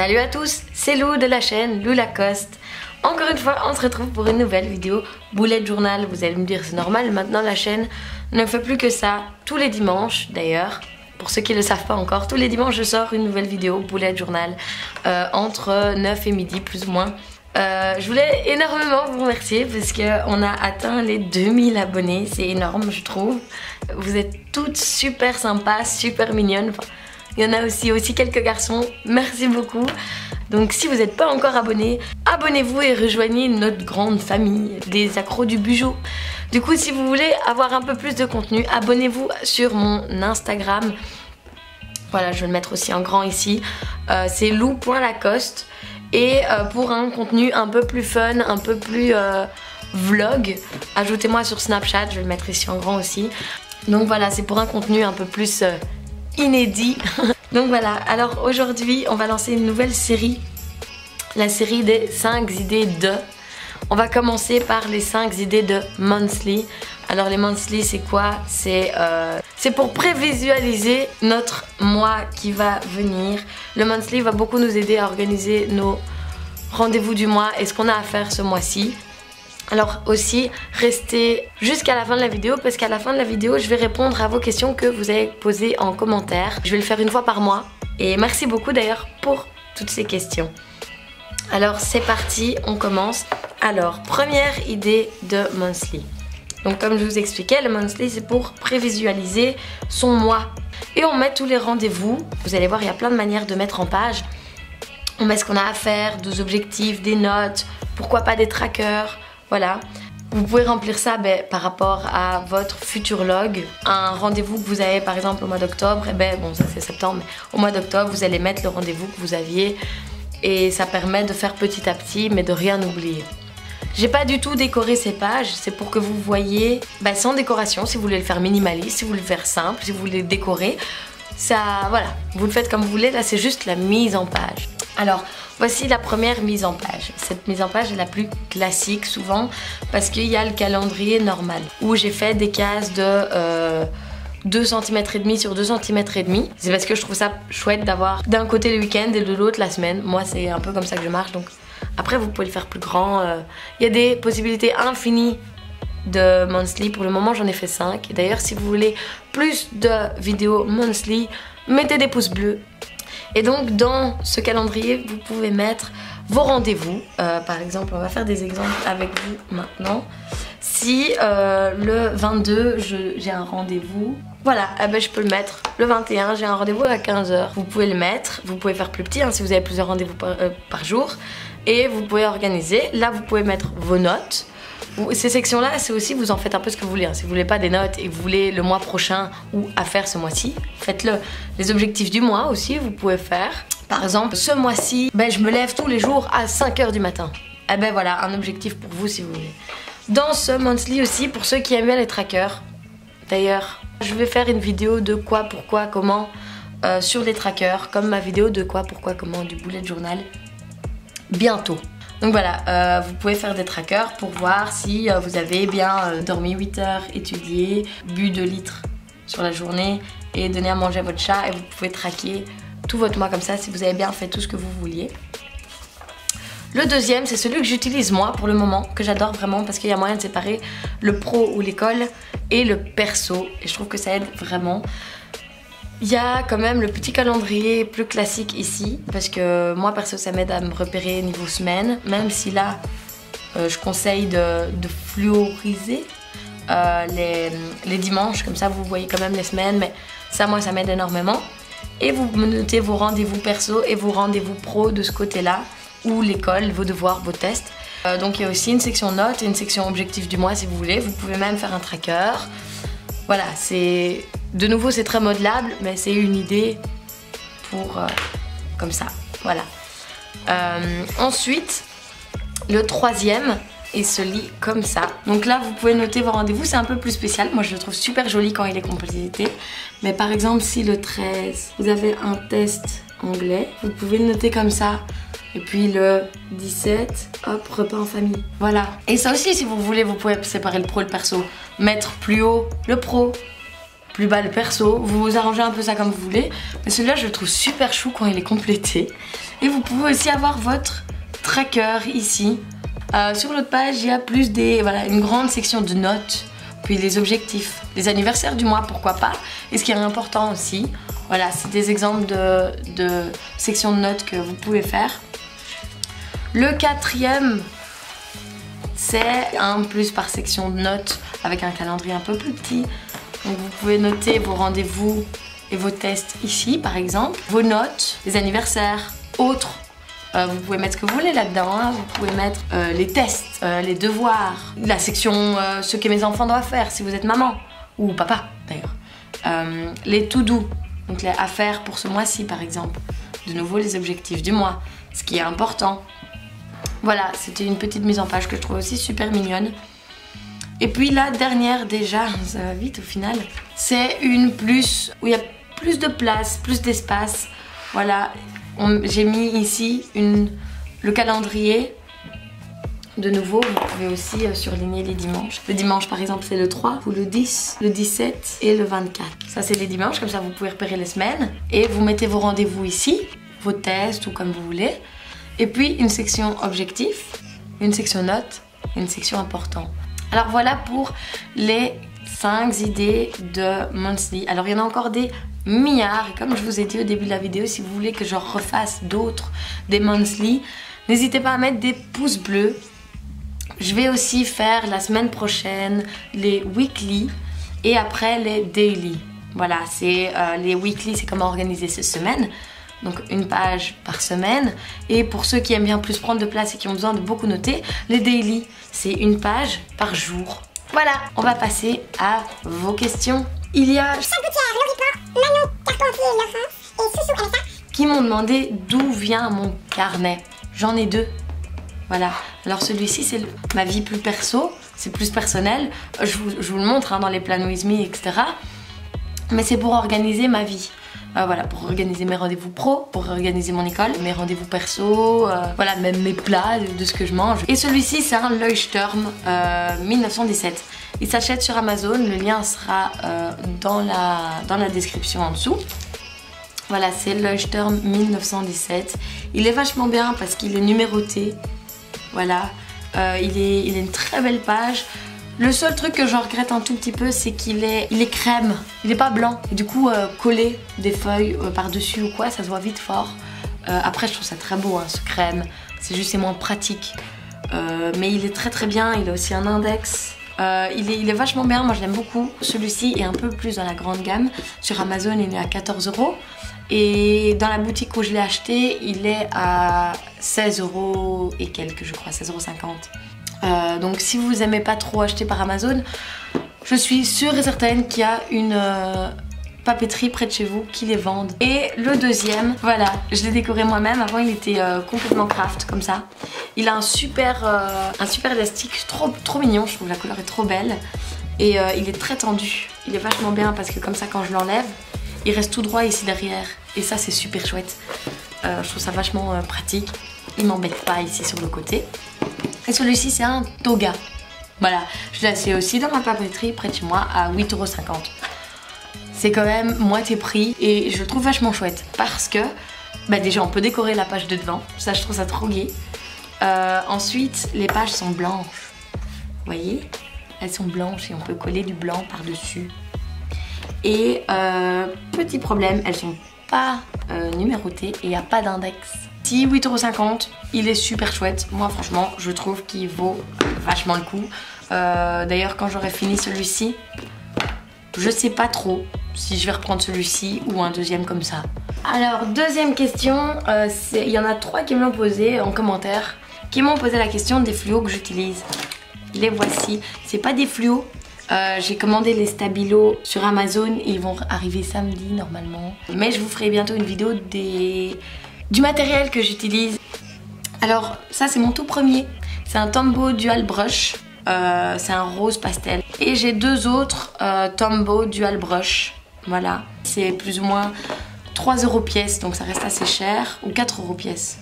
Salut à tous, c'est Lou de la chaîne Lou Lacoste. Encore une fois, on se retrouve pour une nouvelle vidéo bullet journal. Vous allez me dire c'est normal, maintenant la chaîne ne fait plus que ça tous les dimanches d'ailleurs. Pour ceux qui ne le savent pas encore, tous les dimanches je sors une nouvelle vidéo bullet journal entre 9 et midi plus ou moins. Je voulais énormément vous remercier parce qu'on a atteint les 2000 abonnés, c'est énorme je trouve. Vous êtes toutes super sympas, super mignonnes. Enfin, il y en a aussi quelques garçons, merci beaucoup. Donc si vous n'êtes pas encore abonné, abonnez-vous et rejoignez notre grande famille des accros du Bugeaud. Du coup, si vous voulez avoir un peu plus de contenu, abonnez-vous sur mon Instagram. Voilà, je vais le mettre aussi en grand ici. C'est lou.lacoste. Et pour un contenu un peu plus fun, un peu plus vlog, ajoutez-moi sur Snapchat, je vais le mettre ici en grand aussi. Donc voilà, c'est pour un contenu un peu plus inédit. Donc voilà, alors aujourd'hui on va lancer une nouvelle série, la série des 5 idées de. On va commencer par les 5 idées de monthly. Alors les monthly c'est quoi? C'est pour prévisualiser notre mois qui va venir. Le monthly va beaucoup nous aider à organiser nos rendez-vous du mois et ce qu'on a à faire ce mois-ci. Alors aussi, restez jusqu'à la fin de la vidéo parce qu'à la fin de la vidéo, je vais répondre à vos questions que vous avez posées en commentaire. Je vais le faire une fois par mois et merci beaucoup d'ailleurs pour toutes ces questions. Alors c'est parti, on commence. Alors, première idée de monthly. Donc comme je vous expliquais, le monthly c'est pour prévisualiser son mois. Et on met tous les rendez-vous. Vous allez voir, il y a plein de manières de mettre en page. On met ce qu'on a à faire, des objectifs, des notes, pourquoi pas des trackers. Voilà, vous pouvez remplir ça par rapport à votre futur log. Un rendez-vous que vous avez par exemple au mois d'octobre, bon ça c'est septembre, mais au mois d'octobre vous allez mettre le rendez-vous que vous aviez et ça permet de faire petit à petit mais de rien oublier. J'ai pas du tout décoré ces pages, c'est pour que vous voyez sans décoration, si vous voulez le faire minimaliste, si vous voulez le faire simple, si vous voulez le décorer. Ça, voilà, vous le faites comme vous voulez, là c'est juste la mise en page. Alors, voici la première mise en page. Cette mise en page est la plus classique souvent parce qu'il y a le calendrier normal où j'ai fait des cases de 2 cm et demi sur 2 cm et demi. C'est parce que je trouve ça chouette d'avoir d'un côté le week-end et de l'autre la semaine. Moi c'est un peu comme ça que je marche, donc après vous pouvez le faire plus grand. Il y a des possibilités infinies de monthly. Pour le moment j'en ai fait 5. Et d'ailleurs si vous voulez plus de vidéos monthly, mettez des pouces bleus. Et donc dans ce calendrier vous pouvez mettre vos rendez-vous. Par exemple on va faire des exemples avec vous maintenant. Si le 22 j'ai un rendez-vous, voilà, je peux le mettre. Le 21 j'ai un rendez-vous à 15 h. Vous pouvez le mettre, vous pouvez faire plus petit si vous avez plusieurs rendez-vous par jour. Et vous pouvez organiser, là vous pouvez mettre vos notes. Ces sections là c'est aussi, vous en faites un peu ce que vous voulez. Si vous voulez pas des notes et vous voulez le mois prochain ou à faire ce mois-ci, faites-le. Les objectifs du mois aussi vous pouvez faire. Par exemple ce mois-ci je me lève tous les jours à 5 h du matin. Voilà un objectif pour vous si vous voulez. Dans ce monthly aussi, pour ceux qui aiment bien les trackers, d'ailleurs je vais faire une vidéo de quoi, pourquoi, comment sur les trackers, comme ma vidéo de quoi, pourquoi, comment du bullet journal bientôt. Donc voilà, vous pouvez faire des trackers pour voir si vous avez bien dormi 8 heures, étudié, bu 2 litres sur la journée et donné à manger à votre chat, et vous pouvez traquer tout votre mois comme ça si vous avez bien fait tout ce que vous vouliez. Le deuxième, c'est celui que j'utilise moi pour le moment, que j'adore vraiment parce qu'il y a moyen de séparer le pro ou l'école et le perso, et je trouve que ça aide vraiment. Il y a quand même le petit calendrier plus classique ici parce que moi perso ça m'aide à me repérer niveau semaine, même si là je conseille de fluoriser les dimanches, comme ça vous voyez quand même les semaines, mais ça moi ça m'aide énormément. Et vous notez vos rendez-vous perso et vos rendez-vous pro de ce côté là, ou l'école, vos devoirs, vos tests. Donc il y a aussi une section notes et une section objectifs du mois si vous voulez. Vous pouvez même faire un tracker. Voilà, c'est... De nouveau c'est très modelable, mais c'est une idée pour... comme ça, voilà. Ensuite, le troisième, il se lit comme ça. Donc là vous pouvez noter vos rendez-vous, c'est un peu plus spécial. Moi je le trouve super joli quand il est complété. Mais par exemple si le 13, vous avez un test anglais, vous pouvez le noter comme ça. Et puis le 17, hop, repas en famille. Voilà. Et ça aussi, si vous voulez, vous pouvez séparer le pro et le perso. Mettre plus haut le pro, plus bas le perso. Vous vous arrangez un peu ça comme vous voulez. Mais celui-là, je le trouve super chou quand il est complété. Et vous pouvez aussi avoir votre tracker ici. Sur l'autre page, il y a plus une grande section de notes, puis les objectifs, les anniversaires du mois, pourquoi pas. Et ce qui est important aussi, voilà, c'est des exemples de sections de notes que vous pouvez faire. Le quatrième, c'est un plus par section de notes avec un calendrier un peu plus petit. Donc vous pouvez noter vos rendez-vous et vos tests ici par exemple, vos notes, les anniversaires, autres. Vous pouvez mettre ce que vous voulez là-dedans, hein. Vous pouvez mettre les tests, les devoirs, la section ce que mes enfants doivent faire si vous êtes maman ou papa d'ailleurs. Les to-do, donc les affaires pour ce mois-ci par exemple. De nouveau les objectifs du mois, ce qui est important. Voilà, c'était une petite mise en page que je trouve aussi super mignonne. Et puis la dernière déjà, ça va vite au final, c'est une plus où il y a plus de place, plus d'espace. Voilà, j'ai mis ici le calendrier. De nouveau, vous pouvez aussi surligner les dimanches. Le dimanche par exemple c'est le 3 ou le 10, le 17 et le 24. Ça c'est les dimanches, comme ça vous pouvez repérer les semaines. Et vous mettez vos rendez-vous ici, vos tests ou comme vous voulez. Et puis une section objectif, une section notes, une section important. Alors voilà pour les 5 idées de monthly. Alors il y en a encore des milliards et comme je vous ai dit au début de la vidéo, si vous voulez que je refasse d'autres des monthly, n'hésitez pas à mettre des pouces bleus. Je vais aussi faire la semaine prochaine les weekly et après les daily. Voilà, c'est les weekly, c'est comment organiser ces semaines. Donc une page par semaine. Et pour ceux qui aiment bien plus prendre de place et qui ont besoin de beaucoup noter, les daily, c'est une page par jour. Voilà, on va passer à vos questions. Il y a Manon, Carpentier, et Soussou LSA qui m'ont demandé d'où vient mon carnet. J'en ai 2. Voilà, alors celui-ci c'est ma vie plus perso, c'est plus personnel. Je vous le montre hein, dans les plans with me, etc. Mais c'est pour organiser ma vie. Voilà, pour organiser mes rendez-vous pro, pour organiser mon école, mes rendez-vous perso, voilà, même mes plats, de ce que je mange. Et celui-ci, c'est un Leuchtturm 1917. Il s'achète sur Amazon, le lien sera dans la description en dessous. Voilà, c'est Leuchtturm 1917. Il est vachement bien parce qu'il est numéroté. Voilà, il est une très belle page. Le seul truc que je regrette un tout petit peu, c'est qu'il est crème, il est pas blanc. Et du coup, coller des feuilles par-dessus ou quoi, ça se voit vite fort. Après, je trouve ça très beau, hein, ce crème. C'est juste, c'est moins pratique. Mais il est très très bien, il a aussi un index. Il est vachement bien, moi je l'aime beaucoup. Celui-ci est un peu plus dans la grande gamme. Sur Amazon, il est à 14 €. Et dans la boutique où je l'ai acheté, il est à 16 € et quelques, je crois, 16,50 €. Donc si vous aimez pas trop acheter par Amazon, je suis sûre et certaine qu'il y a une papeterie près de chez vous qui les vendent. Et le deuxième, voilà, je l'ai décoré moi-même. Avant il était complètement craft comme ça. Il a un super élastique trop mignon, je trouve la couleur est trop belle. Et il est très tendu, il est vachement bien parce que comme ça quand je l'enlève, il reste tout droit ici derrière. Et ça c'est super chouette, je trouve ça vachement pratique. Il m'embête pas ici sur le côté. Et celui-ci c'est un toga. Voilà, je l'ai acheté aussi dans ma papeterie près de chez moi à 8,50 €. C'est quand même moitié prix et je le trouve vachement chouette parce que bah déjà on peut décorer la page de devant, ça je trouve ça trop gai. Ensuite les pages sont blanches, vous voyez, elles sont blanches et on peut coller du blanc par dessus. Et petit problème, elles sont pas numérotées et il n'y a pas d'index. Si 8,50 €, il est super chouette. Moi franchement je trouve qu'il vaut vachement le coup. D'ailleurs quand j'aurai fini celui-ci, je sais pas trop si je vais reprendre celui-ci ou un deuxième comme ça. Alors deuxième question, il y en a 3 qui me l'ont posé en commentaire, qui m'ont posé la question des fluos que j'utilise. Les voici, c'est pas des fluos. J'ai commandé les Stabilo sur Amazon et ils vont arriver samedi normalement. Mais je vous ferai bientôt une vidéo du matériel que j'utilise. Alors ça c'est mon tout premier, c'est un Tombow Dual Brush, c'est un rose pastel. Et j'ai 2 autres Tombow Dual Brush, voilà. C'est plus ou moins 3 € pièce, donc ça reste assez cher, ou 4 € pièce.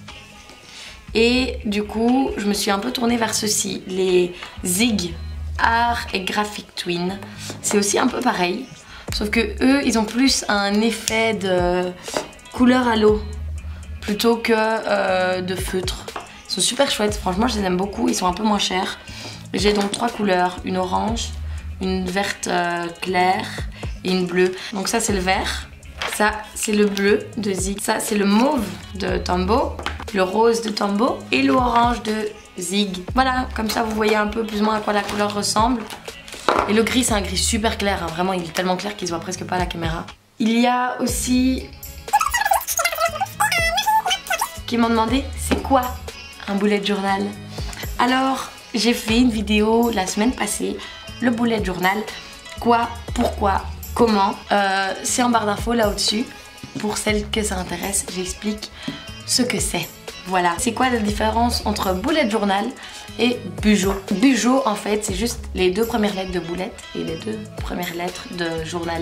Et du coup je me suis un peu tournée vers ceux-ci, les Zig Art et Graphic Twin. C'est aussi un peu pareil, Sauf que eux, ils ont plus un effet de couleur à l'eau plutôt que de feutre. Ils sont super chouettes, franchement je les aime beaucoup, ils sont un peu moins chers. J'ai donc 3 couleurs, une orange, une verte claire et une bleue. Donc ça c'est le vert, ça c'est le bleu de Zig, ça c'est le mauve de Tombow, le rose de Tombow et l'orange de Zig. Voilà, comme ça vous voyez un peu plus ou moins à quoi la couleur ressemble. Et le gris c'est un gris super clair, hein. Vraiment il est tellement clair qu'il se voit presque pas à la caméra. Il y a aussi qui m'ont demandé c'est quoi un bullet journal. Alors j'ai fait une vidéo la semaine passée, le bullet journal, quoi, pourquoi, comment. C'est en barre d'infos là au-dessus. Pour celles que ça intéresse, j'explique ce que c'est. Voilà, c'est quoi la différence entre bullet journal et bugeot. Bugeot en fait c'est juste les 2 premières lettres de bullet et les 2 premières lettres de journal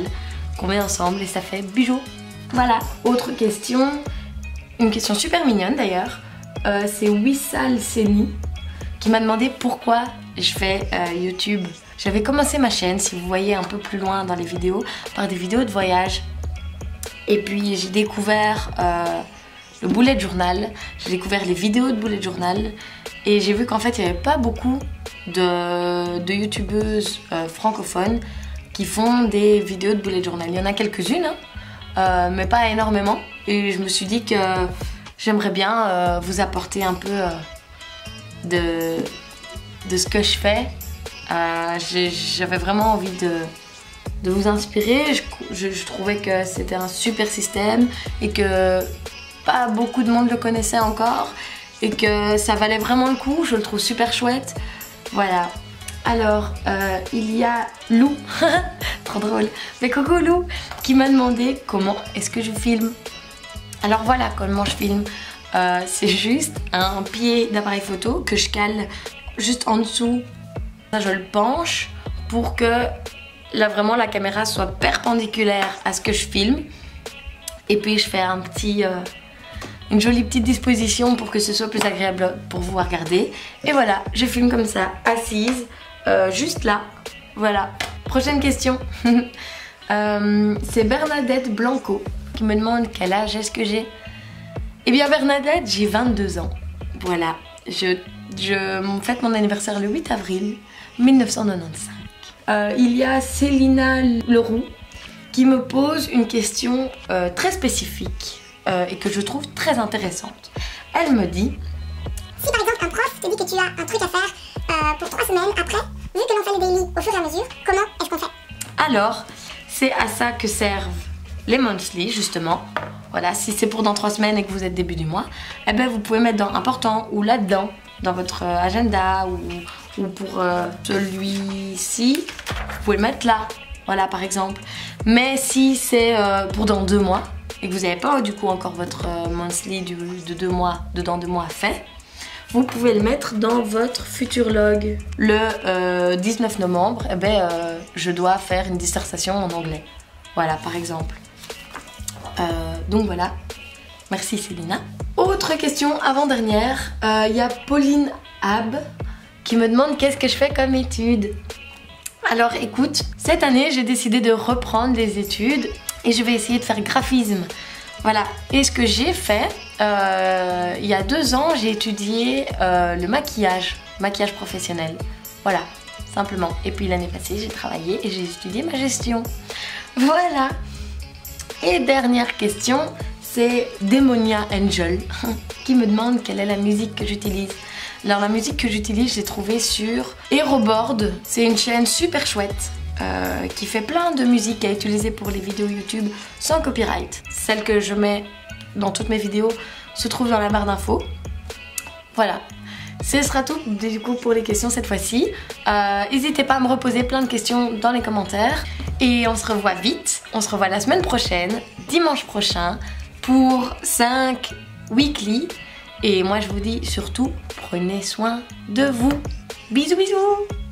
qu'on met ensemble et ça fait bugeot. Voilà, autre question, une question super mignonne d'ailleurs, c'est Wissal Seni qui m'a demandé pourquoi je fais YouTube. J'avais commencé ma chaîne, si vous voyez un peu plus loin dans les vidéos, par des vidéos de voyage. Et puis j'ai découvert le bullet journal, j'ai découvert les vidéos de bullet journal et j'ai vu qu'en fait il n'y avait pas beaucoup de youtubeuses francophones qui font des vidéos de bullet journal. Il y en a quelques-unes, hein, mais pas énormément. Et je me suis dit que j'aimerais bien vous apporter un peu de ce que je fais. J'avais vraiment envie de vous inspirer. Je trouvais que c'était un super système et que pas beaucoup de monde le connaissait encore et que ça valait vraiment le coup. Je le trouve super chouette. Voilà. Alors, il y a Lou, trop drôle, mais coucou Lou, qui m'a demandé comment est-ce que je filme. Alors voilà comment je filme. C'est juste un pied d'appareil photo que je cale juste en dessous. Je le penche pour que là vraiment la caméra soit perpendiculaire à ce que je filme. Et puis je fais une jolie petite disposition pour que ce soit plus agréable pour vous à regarder. Et voilà, je filme comme ça, assise, juste là. Voilà. Prochaine question. C'est Bernadette Blanco qui me demande quel âge est-ce que j'ai. Eh bien Bernadette, j'ai 22 ans. Voilà. Je fête mon anniversaire le 8 avril 1995. Il y a Célina Leroux qui me pose une question très spécifique et que je trouve très intéressante. Elle me dit: si par exemple un prof te dit que tu as un truc à faire pour 3 semaines après, vu que l'on fait les daily au fur et à mesure, comment est-ce qu'on fait? Alors, c'est à ça que servent les monthly justement. Voilà, si c'est pour dans 3 semaines et que vous êtes début du mois, eh ben vous pouvez mettre dans important ou là-dedans, dans votre agenda ou pour celui-ci, vous pouvez le mettre là, voilà par exemple. Mais si c'est pour dans 2 mois et que vous n'avez pas du coup encore votre monthly de 2 mois, dans 2 mois fait, vous pouvez le mettre dans votre futur log. Le 19 novembre, eh ben, je dois faire une dissertation en anglais. Voilà par exemple. Donc voilà, merci Célina. Autre question avant-dernière, il y a Pauline Ab qui me demande qu'est-ce que je fais comme études. Alors écoute, cette année j'ai décidé de reprendre des études et je vais essayer de faire graphisme. Voilà, et ce que j'ai fait, il y a 2 ans j'ai étudié le maquillage professionnel. Voilà, simplement. Et puis l'année passée j'ai travaillé et j'ai étudié ma gestion. Voilà. Et dernière question, c'est Demonia Angel qui me demande quelle est la musique que j'utilise. Alors la musique que j'utilise, j'ai trouvé sur Heroboard. C'est une chaîne super chouette qui fait plein de musique à utiliser pour les vidéos YouTube sans copyright. Celle que je mets dans toutes mes vidéos se trouve dans la barre d'infos. Voilà. Ce sera tout du coup pour les questions cette fois-ci. N'hésitez pas à me reposer plein de questions dans les commentaires. Et on se revoit vite. On se revoit la semaine prochaine, dimanche prochain, pour 5 weekly. Et moi je vous dis surtout, prenez soin de vous. Bisous bisous.